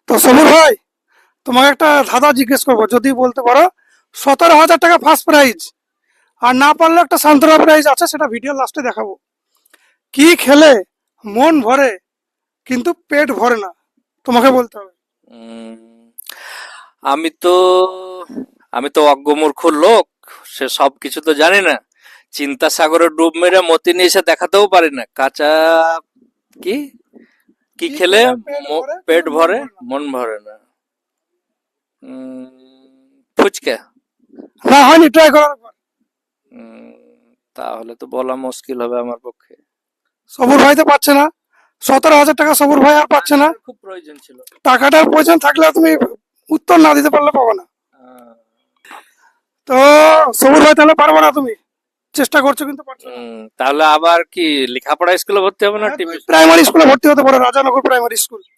তো সবুর ভাই, তোমাকে একটা ধাঁধা জিজ্ঞেস করবো, যদি বলতে পারো। 17,000 টাকা ফার্স্ট প্রাইজ, আর না পারলে একটা সান্ত্বনা প্রাইজ আছে, সেটা ভিডিও লাস্টে দেখাবো। কি খেলে মন ভরে কিন্তু পেট ভরে না, তোমাকে বলতে হবে। উম, আমি তো আমি তো অজ্ঞমূর্খ লোক, সে সব কিছু তো জানি না। চিন্তা সাগরে ডুব মেরে মতি নিয়ে এসে দেখাতেও পারি না। কাঁচা কি কি কি খেলে খেলে পেট ভরে পেট কিন্তু মন ভরে ভরে না? মন ভরে না? ফুচকা। না, হয়নি, ট্রাই করার পর। উম, তাহলে তো বলা মুশকিল হবে আমার পক্ষে। সবুর ভাই তো পাচ্ছে না। 17,000 টাকা সবুর ভাই আর পাচ্ছে না। খুব প্রয়োজন ছিল। টাকাটার প্রয়োজন থাকলেও তুমি উত্তর না দিতে পারলে পাবো না। আহ, তো সবুর ভাই, তাহলে পারবো না তুমি। চেষ্টা করছো কিন্তু পারছো না। তাহলে আবার কি লেখাপড়া স্কুলে ভর্তি হবে না হ্যাঁ, তুমি টিভি? প্রাইমারি স্কুলে ভর্তি হতে পারো, রাজানগর প্রাইমারি স্কুল।